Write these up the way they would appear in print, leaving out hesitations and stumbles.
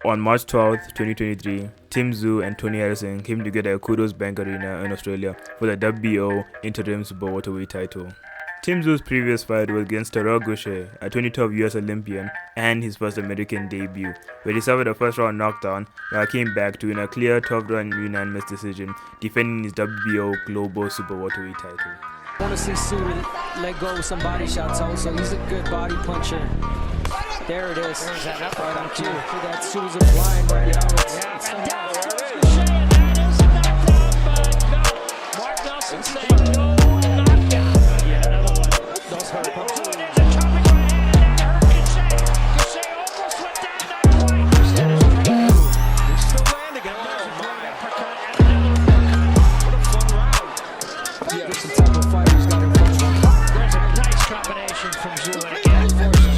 On March 12, 2023, Tszyu and Tony Harrison came together at Qudos Bank Arena in Australia for the WBO Interim Super Welterweight title. Tszyu's previous fight was against Terrel Guasha, a 2012 US Olympian and his first American debut, where he suffered a first-round knockdown but came back to win a clear 12-round unanimous decision, defending his WBO Global Super Welterweight title. I want to see Tszyu let go of some body shots also. He's a good body puncher. There it is. There's that up right on cue. That Tszyu's applying right now. Mark Nelson saying no knockdown. Yeah, another one. Those hurt. Almost went down that right. He's still landing it. What a fun round. Yeah, there's some type of fighters got in front of him. There's a nice combination from Tszyu and again forces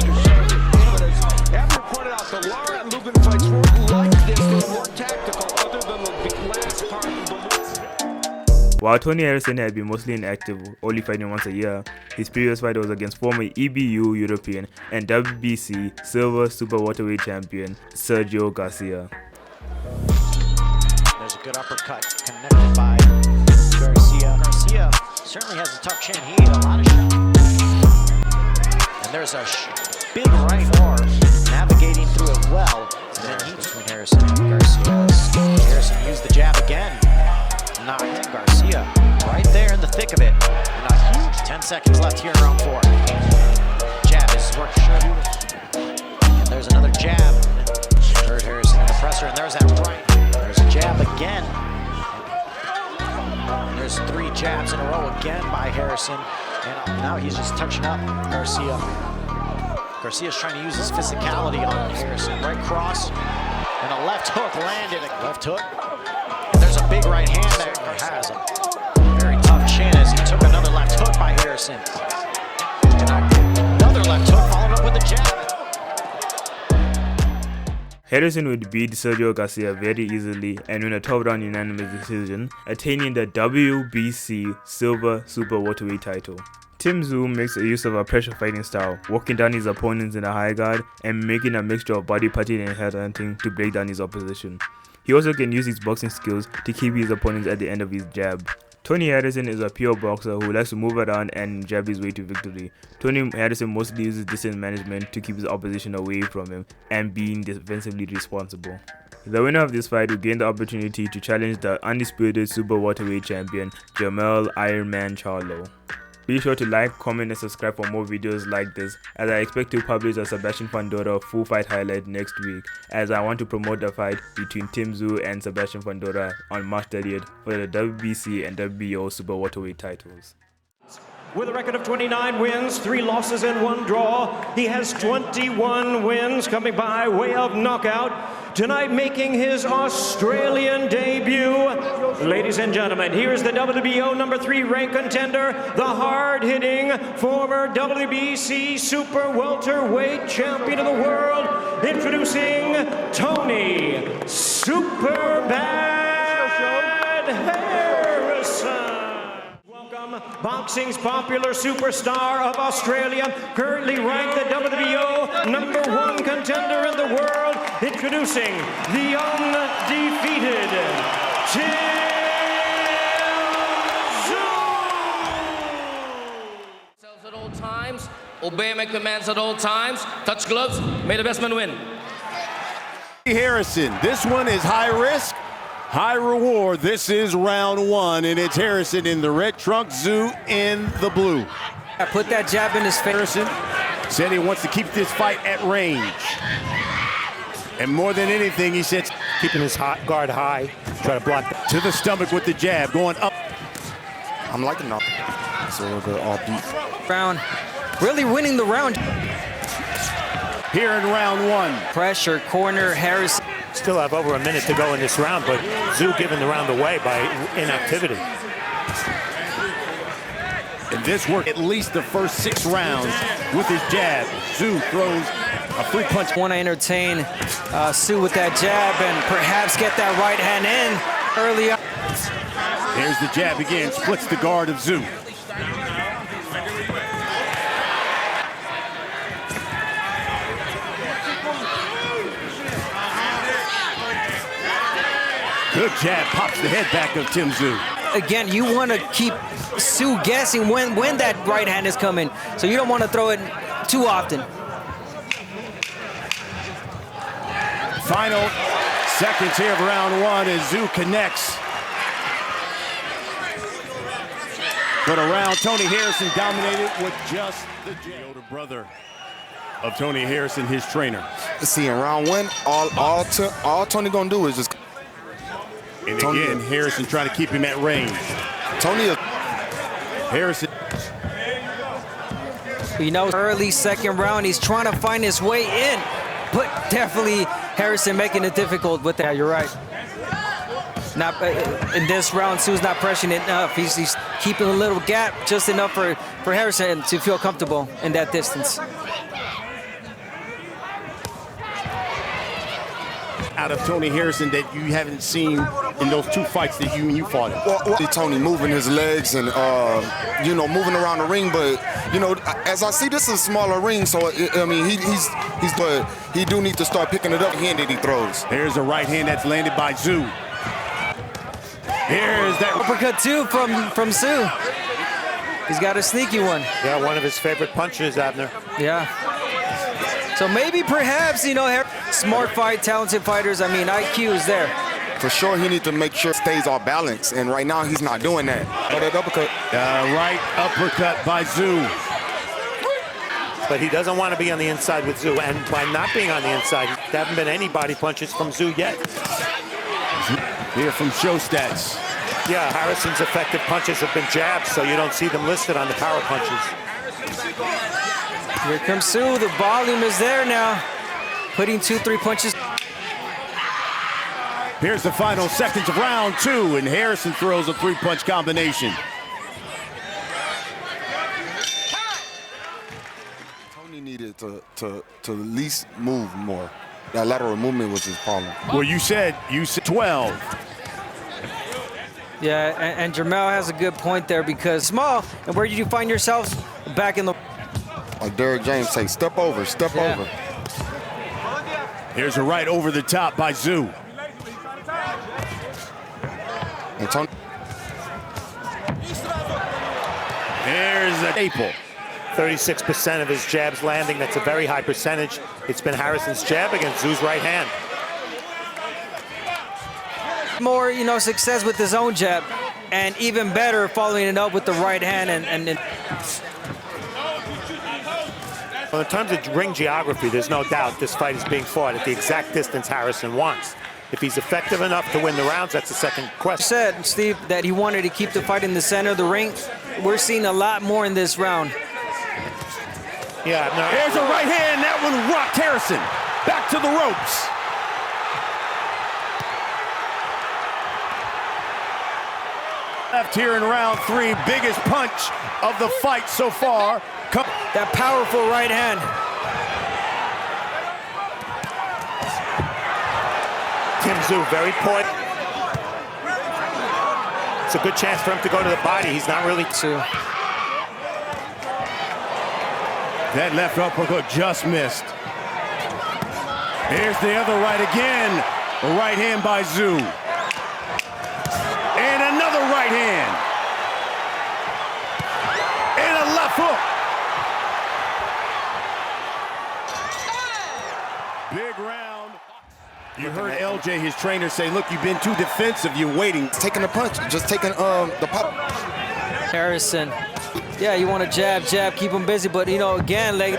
After pointed out, the Lara and Lubin fights weren't like this. They were more tactical, other than the last part of the move. While Tony Harrison had been mostly inactive, only fighting once a year, his previous fight was against former EBU European and WBC Silver Super Welterweight champion Sergio Garcia. There's a good uppercut connected by Garcia. Garcia certainly has a tough chin. He ate a lot of shots. And there's a big right arm navigating through it well. And then he between Harrison and Garcia. Harrison used the jab again. Knocked Garcia right there in the thick of it. And a huge 10 seconds left here in round 4. Jab is working. And there's another jab. Third Harrison in the presser. And there's that right. There's a jab again. And there's 3 jabs in a row again by Harrison. And now he's just touching up Garcia. Garcia's trying to use his physicality on Harrison. Right cross, and a left hook landed. A left hook. And there's a big right hand that has a very tough chin as he took another left hook by Harrison. And another left hook followed up with a jab. Harrison would beat Sergio Garcia very easily and win a 12-round unanimous decision, attaining the WBC Silver Super Welterweight title. Tszyu makes a use of a pressure fighting style, walking down his opponents in a high guard and making a mixture of body punching and head hunting to break down his opposition. He also can use his boxing skills to keep his opponents at the end of his jab. Tony Harrison is a pure boxer who likes to move around and jab his way to victory. Tony Harrison mostly uses distance management to keep his opposition away from him and being defensively responsible. The winner of this fight will gain the opportunity to challenge the undisputed Super Welterweight champion JErmell Iron Man Charlo. Be sure to like, comment and subscribe for more videos like this, as I expect to publish a Sebastian Fundora full fight highlight next week, as I want to promote the fight between Tszyu and Sebastian Fundora on March 30th for the WBC and WBO Super Welterweight titles. With a record of 29 wins, 3 losses and 1 draw, he has 21 wins coming by way of knockout. Tonight making his Australian debut. Ladies and gentlemen, here is the WBO number 3 ranked contender, the hard-hitting former WBC Super Welterweight champion of the world, introducing Tony Superbad Harrison. Boxing's popular superstar of Australia, currently ranked the WBO number 1 contender in the world, introducing the undefeated Tszyu. At all times, obey my commands at all times, touch gloves, may the best man win. Harrison, this one is high risk, high reward. This is round 1, and it's Harrison in the red trunk, Tszyu in the blue. I put that jab in his face. Harrison said he wants to keep this fight at range. And more than anything, he said, keeping his guard high, try to block to the stomach with the jab, going up. I'm liking that. It's a little bit all deep. Round, really winning the round. Here in round 1. Pressure, corner, Harrison. Still have over a minute to go in this round, but Tszyu giving the round away by inactivity. And this worked at least the first 6 rounds with his jab. Tszyu throws a free punch. Want to entertain Tszyu with that jab and perhaps get that right hand in early on. There's the jab again, splits the guard of Tszyu. Good jab, pops the head back of Tszyu. Again, you want to keep Tszyu guessing when that right hand is coming, so you don't want to throw it too often. Final seconds here of round one as Tszyu connects. But around, Tony Harrison dominated with just the older brother of Tony Harrison, his trainer. See, in round one, all Tony gonna do is just. And Tony, again, Harrison trying to keep him at range. Harrison. You know, early second round, he's trying to find his way in, but definitely Harrison making it difficult with that. You're right. Not in this round, Tszyu's not pressuring it enough. He's keeping a little gap, just enough for Harrison to feel comfortable in that distance. Out of Tony Harrison that you haven't seen in those two fights that you fought in? Well, Tony moving his legs and, you know, moving around the ring, but, you know, as I see, this is a smaller ring, so, I mean, he do need to start picking it up the hand that he throws. Here's a right hand that's landed by Tszyu. Here's that uppercut, too, from Tszyu. He's got a sneaky one. Yeah, one of his favorite punches, Abner. Yeah. So maybe, perhaps, you know, smart fight, talented fighters, I mean, IQ is there. For sure, he needs to make sure it stays off balance, and right now he's not doing that. But that uppercut. Right uppercut by Tszyu. But he doesn't want to be on the inside with Tszyu, and by not being on the inside, there haven't been any body punches from Tszyu yet. Here from Show Stats. Yeah, Harrison's effective punches have been jabs, so you don't see them listed on the power punches. Here comes Tszyu, the volume is there now. Putting 2-3 punches. Here's the final seconds of round two, and Harrison throws a three-punch combination. Tony needed to at least move more. That lateral movement was his problem. Well, you said 12. Yeah, and JErmell has a good point there because small, and where did you find yourselves? Back in the... Like Derek James say, step over, step over. Here's a right over the top by Tszyu. And Tony. There's a staple. 36% of his jabs landing. That's a very high percentage. It's been Harrison's jab against Tszyu's right hand. More, you know, success with his own jab, and even better following it up with the right hand. Well, in terms of ring geography, there's no doubt this fight is being fought at the exact distance Harrison wants. If he's effective enough to win the rounds, that's the second question. Said, Steve, that he wanted to keep the fight in the center of the ring. We're seeing a lot more in this round. Yeah, no. There's a right hand, that one rocked Harrison. Back to the ropes. Left here in round three, biggest punch of the fight so far. That powerful right hand. Tszyu, very poised. It's a good chance for him to go to the body. He's not really Tszyu. That left uppercut just missed. Here's the other right again. A right hand by Tszyu. And another right hand. And a left hook. Big round. You heard LJ, his trainer, say, look, you've been too defensive. You're waiting. Taking the punch, just taking the pop. Harrison. Yeah, you want to jab, keep him busy, but, you know, again, like...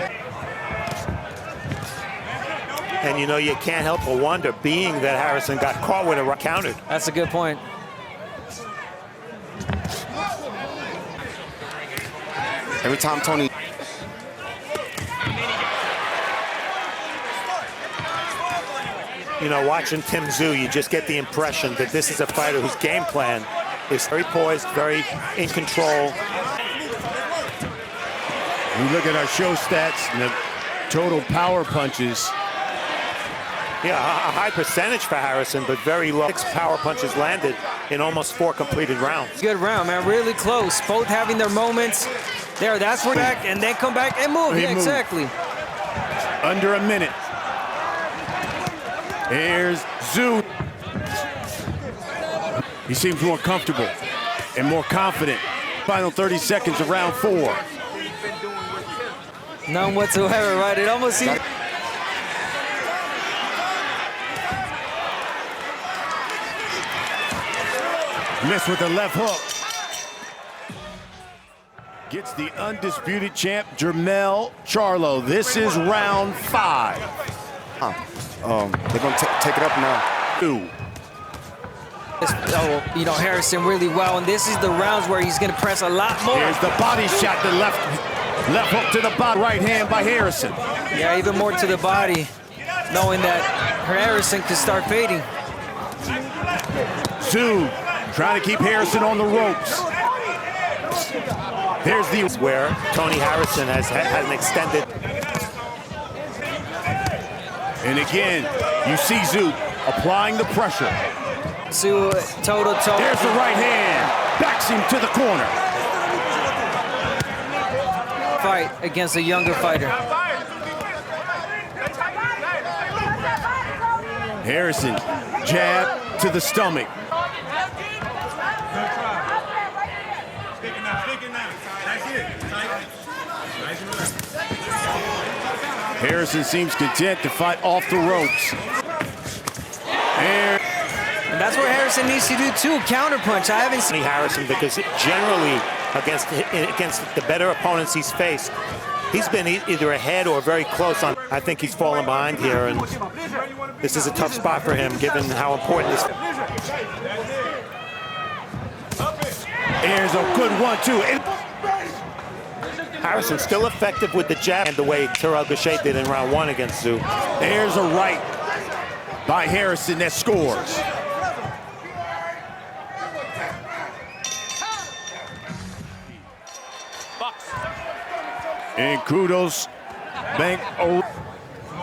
And, you know, you can't help but wonder, being that Harrison got caught with a countered. That's a good point. Every time Tony... You know, watching Tszyu, you just get the impression that this is a fighter whose game plan is very poised, very in control. We look at our show stats and the total power punches. Yeah, a high percentage for Harrison, but very low. 6 power punches landed in almost 4 completed rounds. Good round, man. Really close. Both having their moments. There, that's where back, and then come back and move. Yeah, exactly. Under a minute. Here's Tszyu. He seems more comfortable and more confident. Final 30 seconds of round 4. None whatsoever, right? It almost seems... Missed with the left hook. Gets the undisputed champ, JErmell Charlo. This is round 5. They're going to take it up now. 2. Oh, you know, Harrison really well, and this is the rounds where he's going to press a lot more. Here's the body shot, the left hook to the body, right hand by Harrison. Yeah, even more to the body, knowing that Harrison could start fading. Tszyu trying to keep Harrison on the ropes. There's the where Tony Harrison has had an extended. And again, you see Tszyu applying the pressure. Tszyu, total. There's the right hand. Backs him to the corner. Fight against a younger fighter. Harrison, jab to the stomach. Harrison seems content to fight off the ropes. And that's what Harrison needs to do too, counterpunch. I haven't seen Harrison, because generally against the better opponents he's faced, he's been either ahead or very close on. I think he's fallen behind here, and this is a tough spot for him given how important this. There's a good 1-2. Harrison still effective with the jab and the way Terrel Guasha did in round 1 against Tszyu. There's a right by Harrison that scores. And Qudos Bank Arena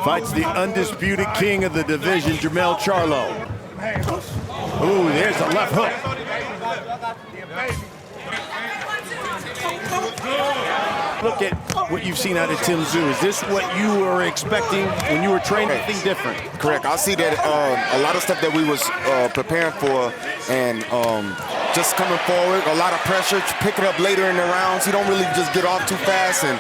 fights the undisputed king of the division, JErmell Charlo. Ooh, there's a left hook. Look at what you've seen out of Tszyu. Is this what you were expecting when you were training? Anything different? Correct. I see that a lot of stuff that we was preparing for, and just coming forward, a lot of pressure, pick it up later in the rounds. He don't really just get off too fast. And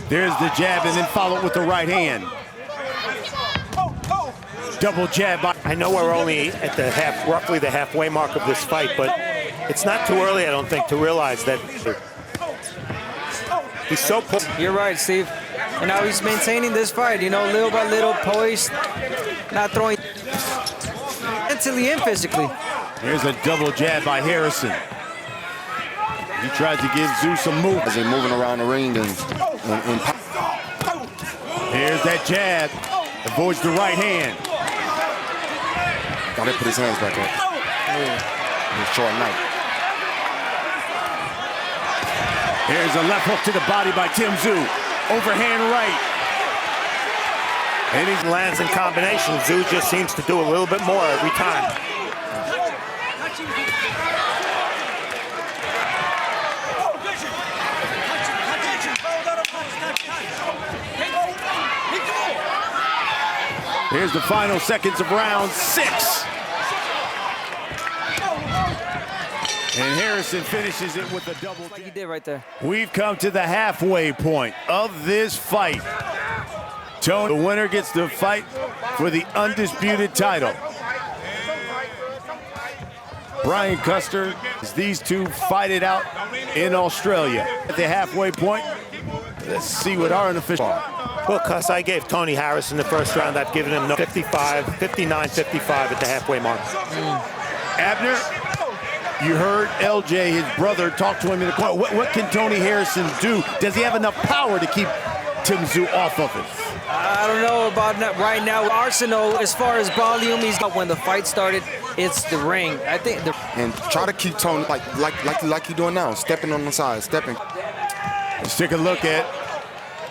there's the jab, and then followed with the right hand. Double jab. I know we're only at the roughly the halfway mark of this fight, but it's not too early, I don't think, to realize that he's so. You're right, Steve. And now he's maintaining this fight, you know, little by little, poised, not throwing mentally and physically. Here's a double jab by Harrison. He tries to give Tszyu some movement. As they're moving around the ring and here's that jab. Avoids the right hand. Gotta put his hands back up. Short knife. Here's a left hook to the body by Tszyu. Overhand right. And he lands in combination. Tszyu just seems to do a little bit more every time. Here's the final seconds of round 6. And Harrison finishes it with a double. Like he did right there. We've come to the halfway point of this fight. Tony, the winner, gets to fight for the undisputed title. Brian Custer, as these two fight it out in Australia. At the halfway point, let's see what our unofficial are. Well, Cuss, I gave Tony Harrison the first round. I've given him 59-55 at the halfway mark. Abner, you heard LJ, his brother, talk to him in the corner. What can Tony Harrison do? Does he have enough power to keep Tszyu off of it? I don't know about that right now. Arsenal, as far as volume, he's got when the fight started, it's the ring. I think and try to keep Tony like you're doing now, stepping on the side, stepping. Let's take a look at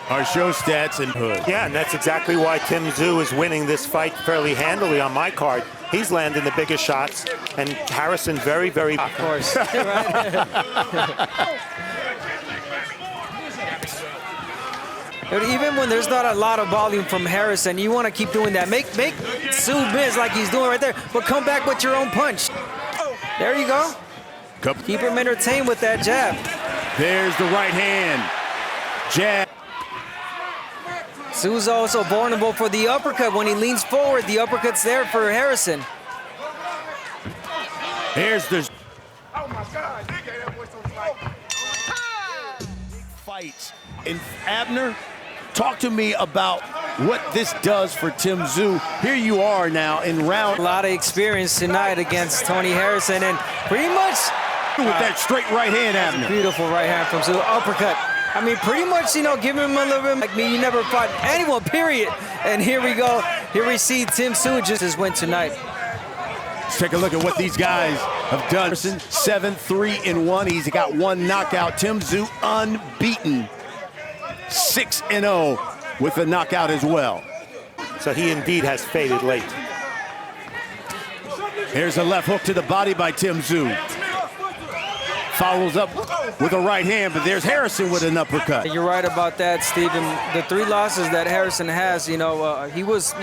our show stats and hood. Yeah, and that's exactly why Tszyu is winning this fight fairly handily on my card. He's landing the biggest shots, and Harrison very, very. Of course. Even when there's not a lot of volume from Harrison, you want to keep doing that. Make Tszyu miss like he's doing right there, but come back with your own punch. There you go. Keep him entertained with that jab. There's the right hand. Jab. Tszyu's also vulnerable for the uppercut. When he leans forward, the uppercut's there for Harrison. Here's the fights. And Abner, talk to me about what this does for Tszyu. Here you are now in round. A lot of experience tonight against Tony Harrison, and pretty much with that straight right hand, Abner. Beautiful right hand from Tszyu. Uppercut. I mean, pretty much, you know, giving him a little bit like me. You never fought anyone, period. And here we go. Here we see Tszyu just his win tonight. Let's take a look at what these guys have done. 7-3-1. He's got one knockout. Tszyu unbeaten. 6-0 with a knockout as well. So he indeed has faded late. Here's a left hook to the body by Tszyu. Follows up with a right hand, but there's Harrison with an uppercut. You're right about that, Stephen. The 3 losses that Harrison has, you know, he was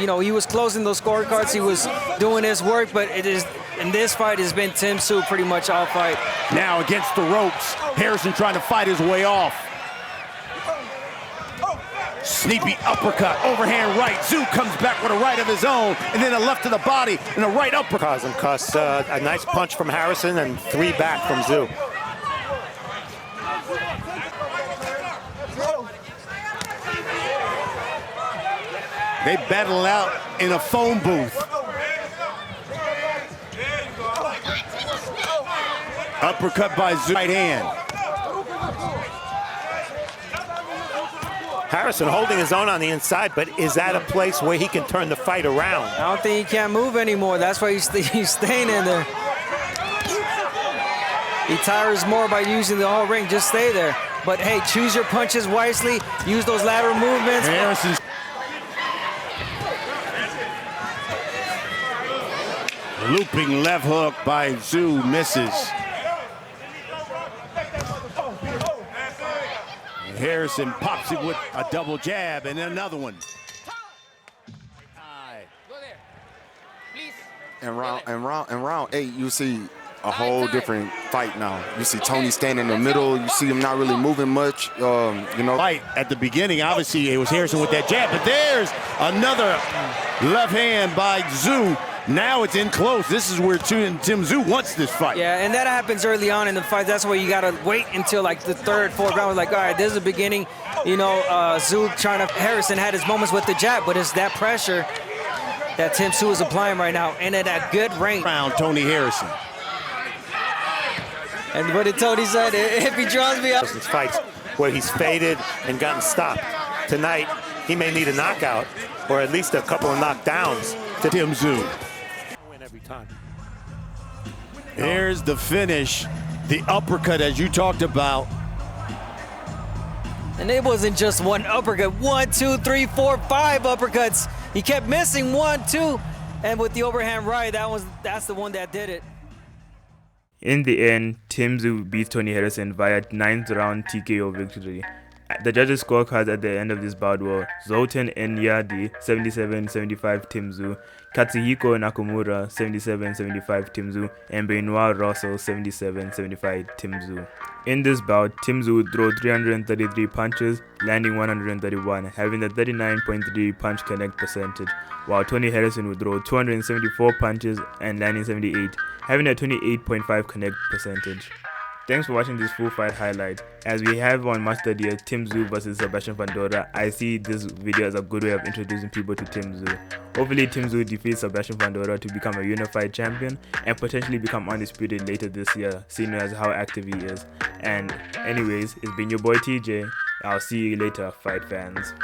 closing those scorecards. He was doing his work, but it is in this fight has been Tszyu pretty much all fight. Now against the ropes, Harrison trying to fight his way off. Sneaky uppercut, overhand right. Tszyu comes back with a right of his own, and then a left to the body and a right uppercut. Cost a nice punch from Harrison and 3 back from Tszyu. They battle out in a phone booth. Uppercut by Tszyu, right hand. Harrison holding his own on the inside, but is that a place where he can turn the fight around? I don't think he can move anymore. That's why he's staying in there. He tires more by using the whole ring. Just stay there. But hey, choose your punches wisely. Use those lateral movements. Harrison's looping left hook by Tszyu misses. Harrison pops it with a double jab and another one. And round 8, you see a whole different fight now. You see Tony standing in the middle. You see him not really moving much. You know, Fight at the beginning, obviously it was Harrison with that jab, but there's another left hand by Tszyu. Now it's in close. This is where Tszyu wants this fight. Yeah, and that happens early on in the fight. That's why you got to wait until like the 3rd, 4th round. Like, all right, this is the beginning. You know, Tszyu Harrison had his moments with the jab, but it's that pressure that Tszyu is applying right now, and at a good range. Round Tony Harrison. And what did Tony say? If he draws me up. Fights where he's faded and gotten stopped. Tonight, he may need a knockout or at least a couple of knockdowns to Tszyu. Win every time. Here's the finish, the uppercut as you talked about. And it wasn't just one uppercut. 1, 2, 3, 4, 5 uppercuts. He kept missing 1, 2, and with the overhand right, that's the one that did it. In the end, Tszyu beats Tony Harrison via 9th round TKO victory. The judges' scorecards at the end of this bout were Zoltan Enyadi 77-75 Tszyu, Katsuhiko Nakamura 77-75 Tszyu, and Benoit Russell 77-75 Tszyu. In this bout, Tszyu would throw 333 punches, landing 131, having a 39.3 punch connect percentage, while Tony Harrison would throw 274 punches and landing 78, having a 28.5 connect percentage. Thanks for watching this full fight highlight. As we have on Match 30, Tszyu versus Sebastian Fundora, I see this video as a good way of introducing people to Tszyu. Hopefully Tszyu defeats Sebastian Fundora to become a unified champion and potentially become undisputed later this year, seeing as how active he is. And anyways, it's been your boy TJ. I'll see you later, fight fans.